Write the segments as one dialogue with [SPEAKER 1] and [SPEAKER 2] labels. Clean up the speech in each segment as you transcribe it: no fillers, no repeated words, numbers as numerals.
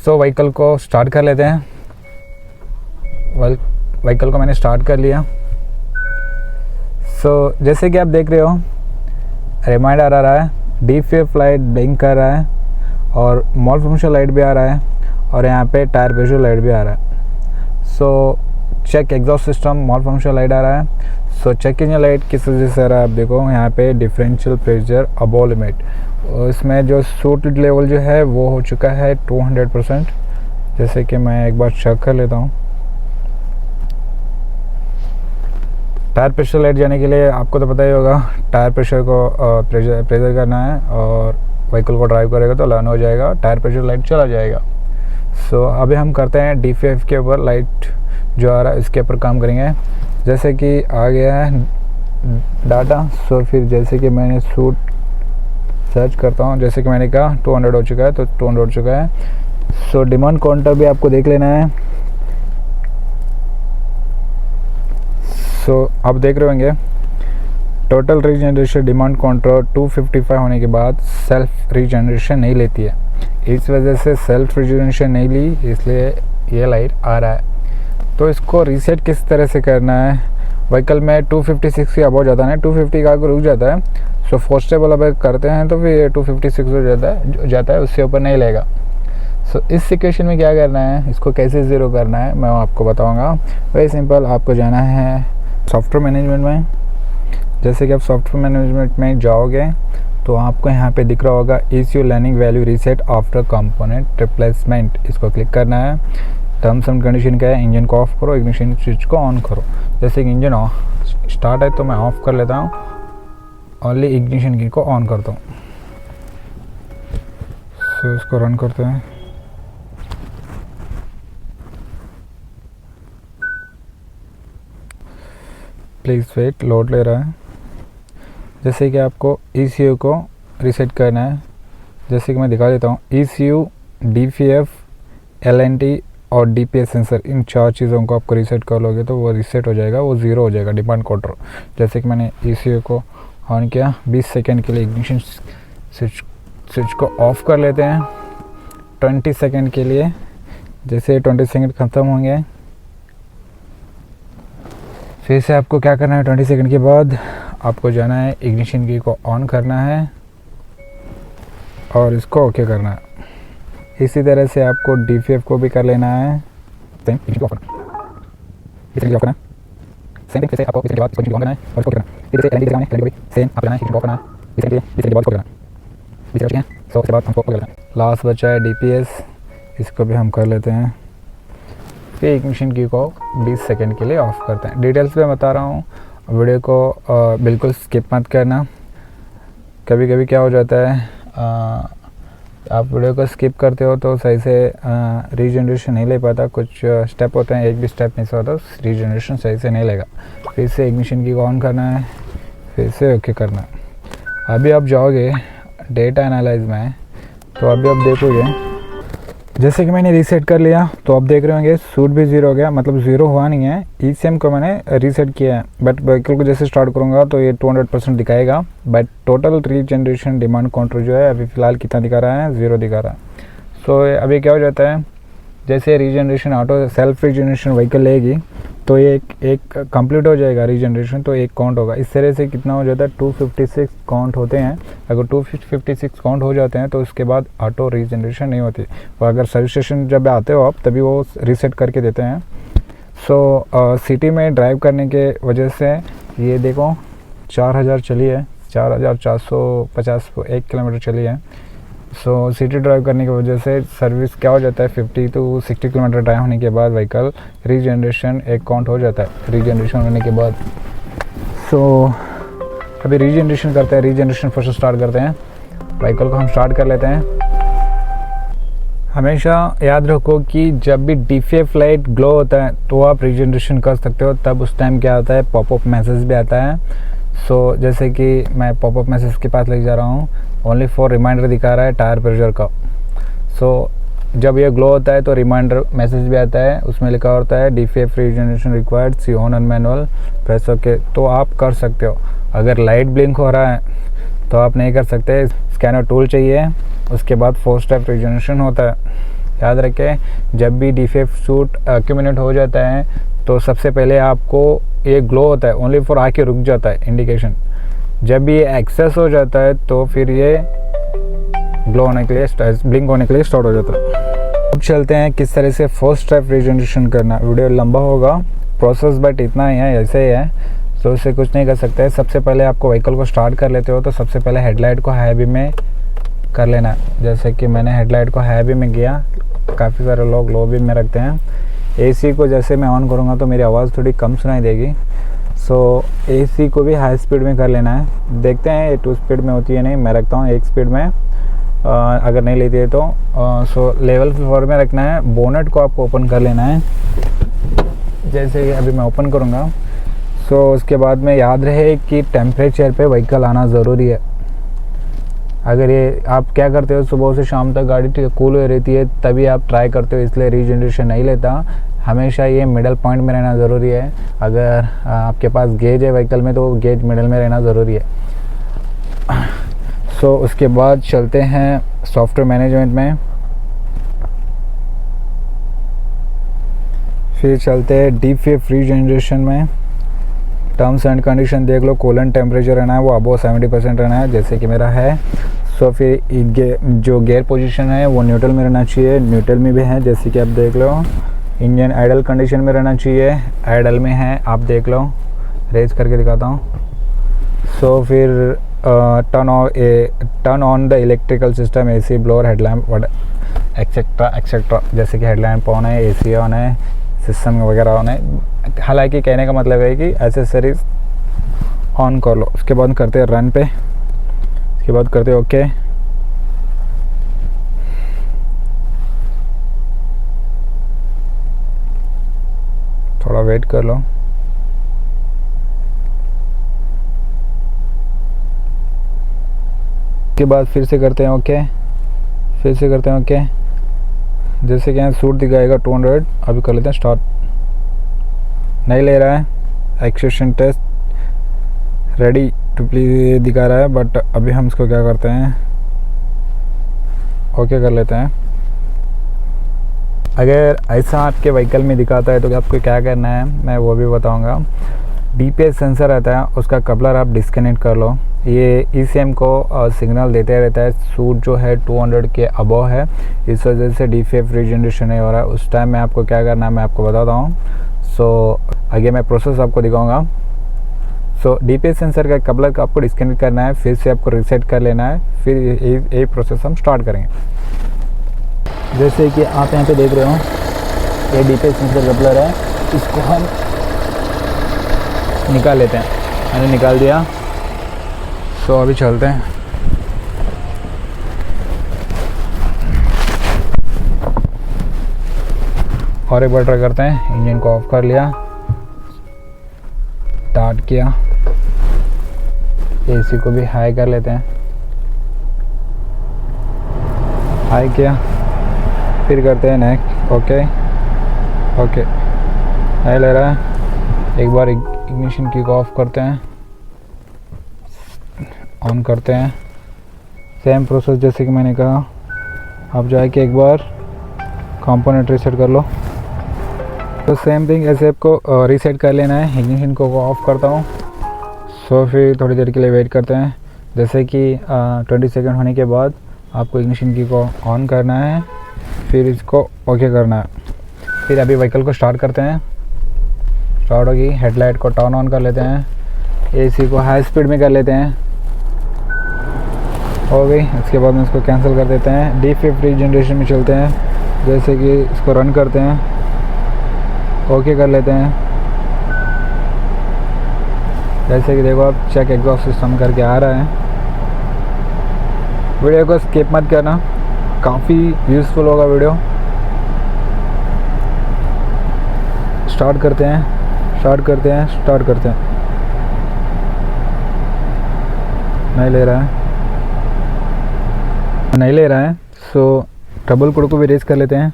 [SPEAKER 1] सो vehicle को start कर लेते हैं। व्हीकल को मैंने स्टार्ट कर लिया। सो जैसे कि आप देख रहे हो रिमाइंडर आ रहा है, DFF लाइट ब्लिंक कर रहा है और मॉल फंक्शन लाइट भी आ रहा है और यहाँ पे टायर प्रेशर लाइट भी आ रहा है। So check exhaust system malfunction light आ रहा है। सो चेक इंजन लाइट किस वजह से आ रहा है, आप देखो यहाँ पे डिफरेंशियल प्रेशर अबव लिमिट, इसमें जो सूट लेवल जो है वो हो चुका है 200%। जैसे कि मैं एक बार चेक कर लेता हूँ। टायर प्रेशर लाइट जाने के लिए आपको तो पता ही होगा, टायर प्रेशर को प्रेशर करना है और व्हीकल को ड्राइव करेगा तो लर्न हो जाएगा, टायर प्रेशर लाइट चला जाएगा। सो अभी हम करते हैं DFF के ऊपर लाइट जो आ रहा है इसके ऊपर काम करेंगे। जैसे कि आ गया है डाटा। सो फिर जैसे कि मैंने सूट सर्च करता हूँ, जैसे कि मैंने कहा 200 हो चुका है तो 200 हो चुका है। सो डिमांड काउंटर भी आपको देख लेना है। सो आप देख रहे होंगे टोटल रीजनरेशन डिमांड काउंटर 255 होने के बाद सेल्फ रीजनरेशन नहीं लेती है, इस वजह से सेल्फ रीजनरेशन नहीं ली, इसलिए ये लाइट आ रहा है। तो इसको रीसेट किस तरह से करना है, व्हीकल में 256 के अबव जाता है, 250 का रुक जाता है। सो फोर्स्टेबल अगर करते हैं तो फिर 256 हो जाता है, उससे ऊपर नहीं लेगा। सो इस सिचुएशन में क्या करना है, इसको कैसे ज़ीरो करना है मैं आपको बताऊंगा। वेरी सिंपल, आपको जाना है सॉफ्टवेयर मैनेजमेंट में। जैसे कि आप सॉफ्टवेयर मैनेजमेंट में जाओगे तो आपको यहाँ पे दिख रहा होगा ECU learning value reset after component replacement, इसको क्लिक करना है। टर्म्स एंड कंडीशन का है, इंजन को ऑफ करो, इग्निशन स्विच को ऑन करो। जैसे कि इंजन स्टार्ट है तो मैं ऑफ कर लेता हूँ, ओनली इग्निशन की को ऑन करता हूँ। सो इसको रन करते हैं। प्लीज़ वेट, लोड ले रहा है। जैसे कि आपको ECU को रीसेट करना है, जैसे कि मैं दिखा देता हूँ। ECU, DFF, LNT और DPS सेंसर, इन 4 चीज़ों को आपको रीसेट कर लोगे तो वो रीसेट हो जाएगा, वो ज़ीरो हो जाएगा डिमांड काउंटर। जैसे कि मैंने ECU को ऑन किया, 20 सेकेंड के लिए इग्निशन स्विच को ऑफ कर लेते हैं 20 सेकेंड के लिए। जैसे 20 सेकेंड ख़त्म होंगे फिर से आपको क्या करना है, 20 सेकेंड के बाद आपको जाना है इग्निशन की को ऑन करना है और इसको ओके करना है। इसी तरह से आपको DFF को भी कर लेना है। सेम इग्निशन ऑफ करना है, सेम फिर से आपको इसके बाद इसको ऑन करना है और इसको करना है। फिर से LNT लगाना है, सेम आप करना है, इग्निशन ऑफ करना है, इसके बाद इसको करना है। इसी तरह से सो उसके बाद हमको करना है। लास्ट बचा है DPS, इसको भी हम कर लेते हैं। फिर इग्निशन की को 20 सेकेंड के लिए ऑफ करते हैं। डिटेल्स में बता रहा हूँ, वीडियो को बिल्कुल स्किप मत करना। कभी कभी क्या हो जाता है, आप वीडियो को स्किप करते हो तो सही से रीजनरेशन नहीं ले पाता, कुछ स्टेप होते हैं, एक भी स्टेप मिस होता तो रीजनरेशन सही से नहीं लेगा। फिर से इग्निशन की को ऑन करना है, फिर से ओके करना है। अभी आप जाओगे डेटा एनालाइज में तो अभी आप देखोगे जैसे कि मैंने रीसेट कर लिया तो आप देख रहे होंगे सूट भी ज़ीरो हो गया, मतलब ज़ीरो हुआ नहीं है, ECM को मैंने रीसेट किया है। बट व्हीकल को जैसे स्टार्ट करूँगा तो ये 200% दिखाएगा, but total regeneration demand counter जो है अभी फ़िलहाल कितना दिखा रहा है, ज़ीरो दिखा रहा है। सो अभी क्या हो जाता है, जैसे regeneration auto self regeneration vehicle लेगी तो एक कंप्लीट हो जाएगा रीजनरेशन, तो एक काउंट होगा। इस तरह से कितना हो जाता है, 256 काउंट होते हैं। अगर 256 काउंट हो जाते हैं तो उसके बाद ऑटो रीजनरेशन नहीं होती, और अगर सर्विस स्टेशन जब आते हो आप तभी वो रीसेट करके देते हैं। सो सिटी में ड्राइव करने के वजह से ये देखो 4000 चली है, 4450 1 किलोमीटर चली है। सो सिटी ड्राइव करने की वजह से सर्विस क्या हो जाता है, 50 to 60 किलोमीटर ड्राइव होने के बाद व्हीकल रीजनरेशन एक काउंट हो जाता है रीजनरेशन होने के बाद। सो अभी रीजनरेशन करते हैं, रीजनरेशन फर्स्ट स्टार्ट करते हैं। व्हीकल को हम स्टार्ट कर लेते हैं। हमेशा याद रखो कि जब भी DFF लाइट ग्लो होता है तो आप रीजनरेशन कर सकते हो, तब उस टाइम क्या आता है, पॉपअप मैसेज भी आता है। सो जैसे कि मैं पॉपअप मैसेज के पास ले जा रहा हूँ, ओनली फॉर रिमाइंडर दिखा रहा है टायर प्रेशर का। सो जब ये ग्लो होता है तो रिमाइंडर मैसेज भी आता है, उसमें लिखा होता है DFF regeneration required, see on and manual press okay. तो आप कर सकते हो। अगर लाइट ब्लिंक हो रहा है तो आप नहीं कर सकते, स्कैनर टूल चाहिए, उसके बाद 4 स्टेप रीजनरेशन होता है। याद रखें, जब भी DFF सूट एक्यूमुलेट हो जाता है तो सबसे पहले आपको ये ग्लो होता है, ओनली फॉर आके रुक जाता है इंडिकेशन। जब भी ये एक्सेस हो जाता है तो फिर ये ग्लो होने के लिए, ब्लिंक होने के लिए स्टार्ट हो जाता है। अब चलते हैं किस तरह से फर्स्ट स्टेप रीजनरेशन करना। वीडियो लंबा होगा प्रोसेस, बट इतना ही है, ऐसे ही है, तो उससे कुछ नहीं कर सकते। सबसे पहले आपको व्हीकल को स्टार्ट कर लेते हो तो सबसे पहले हेडलाइट को हाई बीम में कर लेना है। जैसे कि मैंने हेडलाइट को हाई बीम में किया, काफ़ी सारे लोग लो बीम में रखते हैं। AC को जैसे मैं ऑन करूँगा तो मेरी आवाज़ थोड़ी कम सुनाई देगी, सो AC को भी हाई स्पीड में कर लेना है। देखते हैं ये 2 स्पीड में होती है नहीं, मैं रखता हूँ 1 स्पीड में, अगर नहीं लेती है तो सो लेवल 4 में रखना है। बोनेट को आपको ओपन कर लेना है, जैसे अभी मैं ओपन करूँगा। सो उसके बाद में याद रहे कि टेम्परेचर पे व्हीकल आना ज़रूरी है। अगर ये आप क्या करते हो, सुबह से शाम तक गाड़ी कूल हो रहती है तभी आप ट्राई करते हो, इसलिए रीजनरेशन नहीं लेता। हमेशा ये मिडल पॉइंट में रहना ज़रूरी है। अगर आपके पास गेज है व्हीकल में तो गेज मिडल में रहना ज़रूरी है। सो उसके बाद चलते हैं सॉफ्टवेयर मैनेजमेंट में, फिर चलते हैं DFF रीजनरेशन में। टर्म्स एंड कंडीशन देख लो, कूलेंट टेम्परेचर रहना है वो अबव 70% रहना है, जैसे कि मेरा है। सो फिर जो गेयर पोजीशन है वो न्यूट्रल में रहना चाहिए, न्यूट्रल में भी है जैसे कि आप देख लो। इंजन आइडल कंडीशन में रहना चाहिए, आइडल में है, आप देख लो, रेज करके दिखाता हूँ। सो फिर turn on the electrical system, AC, blower, headlamp etcetera etcetera, जैसे कि हेडलैम्प ऑन है, AC ऑन है, सिस्टम वगैरह ऑन है। हालांकि कहने का मतलब है कि एसेसरीज ऑन कर लो। उसके बाद करते हैं रन पे, उसके बाद करते हैं ओके। थोड़ा वेट कर लो। उसके बाद फिर से करते हैं ओके, फिर से करते हैं ओके। जैसे कि यहाँ सूट दिखाएगा 200, अभी कर लेते हैं स्टार्ट। नहीं ले रहा है, accession test ready to please दिखा रहा है, बट अभी हम इसको क्या करते हैं, ओके कर लेते हैं। अगर ऐसा आपके व्हीकल में दिखाता है तो आपको क्या करना है मैं वो भी बताऊंगा। DPS सेंसर रहता है, उसका कपलर आप डिस्कनेक्ट कर लो। ये ECM को सिग्नल देते रहता है, सूट जो है 200 के अबव है, इस वजह से DFF रीजनरेशन नहीं हो रहा है। उस टाइम में आपको क्या करना है मैं आपको बताता हूँ। सो आगे मैं प्रोसेस आपको दिखाऊंगा। सो DPS सेंसर का कपलर का आपको डिस्कनेक्ट करना है, फिर से आपको रीसेट कर लेना है, फिर ये प्रोसेस हम स्टार्ट करेंगे। जैसे कि आप यहाँ पे देख रहे हो, ये DPS सेंसर कपलर है, इसको हम निकाल लेते हैं। मैंने निकाल दिया। सो अभी चलते हैं। और एक बार ट्राई करते हैं। इंजन को ऑफ कर लिया, स्टार्ट किया, AC को भी हाई कर लेते हैं, हाई किया, फिर करते हैं नेक्स्ट ओके ओके। नहीं ले रहा है, एक बार इग्निशन की ऑफ करते हैं, ऑन करते हैं। सेम प्रोसेस जैसे कि मैंने कहा, आप जाके एक बार कंपोनेंट रीसेट कर लो। तो सेम थिंग ऐसे आपको रीसेट कर लेना है। इग्निशन को ऑफ करता हूँ। सो फिर थोड़ी देर के लिए वेट करते हैं। जैसे कि 20 सेकंड होने के बाद आपको इग्निशन की को ऑन करना है, फिर इसको ओके करना है। फिर अभी व्हीकल को स्टार्ट करते हैं। स्टार्ट होगी, हेडलाइट को टर्न ऑन कर लेते हैं, AC को हाई स्पीड में कर लेते हैं, हो गई। उसके बाद में इसको कैंसिल कर देते हैं। DFF रीजनरेशन में चलते हैं। जैसे कि इसको रन करते हैं, ओके कर लेते हैं। जैसे कि देखो आप चेक एग्जॉस्ट सिस्टम करके आ रहा है। वीडियो को स्किप मत करना, काफ़ी यूज़फुल होगा वीडियो। स्टार्ट करते हैं, स्टार्ट करते हैं, स्टार्ट करते हैं। नहीं ले रहा है, नहीं ले रहा है। सो ट्रबल कोड को भी रेज कर लेते हैं।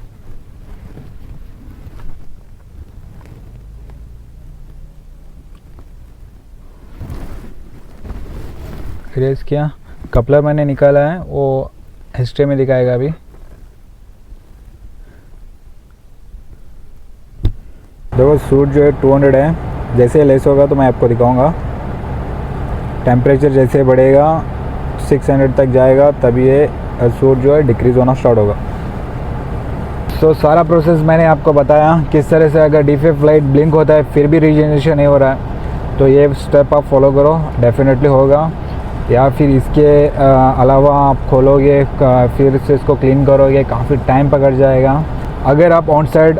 [SPEAKER 1] रेज किया, कपलर मैंने निकाला है, वो हिस्ट्री में दिखाएगा अभी। देखो सूट जो है 200 है, जैसे लेस होगा तो मैं आपको दिखाऊंगा। टेम्परेचर जैसे बढ़ेगा 600 तक जाएगा तभी ये सूट जो है डिक्रीज़ होना स्टार्ट होगा। तो सारा प्रोसेस मैंने आपको बताया किस तरह से। अगर DFF लाइट ब्लिंक होता है फिर भी रीजनरेशन नहीं हो रहा है तो ये स्टेप आप फॉलो करो, डेफिनेटली होगा। या फिर इसके अलावा आप खोलोगे फिर से इसको क्लीन करोगे, काफ़ी टाइम पकड़ जाएगा। अगर आप ऑन साइड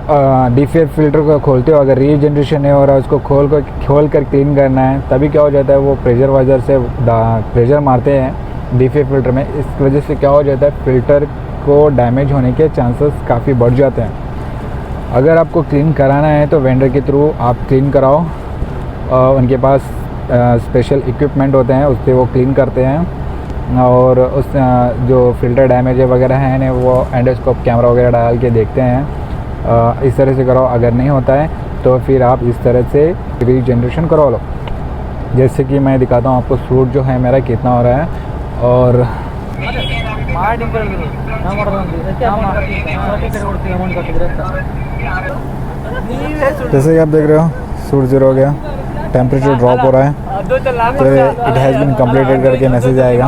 [SPEAKER 1] DFF फिल्टर को खोलते हो, अगर रीजनरेशन नहीं हो रहा उसको खोल कर क्लीन करना है, तभी क्या हो जाता है वो प्रेशर वाजर से प्रेशर मारते हैं DFF फिल्टर में, इस वजह से क्या हो जाता है फिल्टर को डैमेज होने के चांसेस काफ़ी बढ़ जाते हैं। अगर आपको क्लीन कराना है तो वेंडर के थ्रू आप क्लीन कराओ, उनके पास स्पेशल इक्विपमेंट होते हैं उससे वो क्लीन करते हैं और उस जो फ़िल्टर डैमेज है वगैरह है ना वो एंडोस्कोप कैमरा वगैरह डाल के देखते हैं। इस तरह से कराओ। अगर नहीं होता है तो फिर आप इस तरह से रीजनरेशन करवा लो। जैसे कि मैं दिखाता हूँ आपको सूट जो है मेरा कितना हो रहा है। और जैसे कि आप देख रहे हो सूट 0 हो गया, टेम्परेचर ड्रॉप हो रहा है, तो इट हैज़ बीन कंप्लीटेड करके मैसेज आएगा।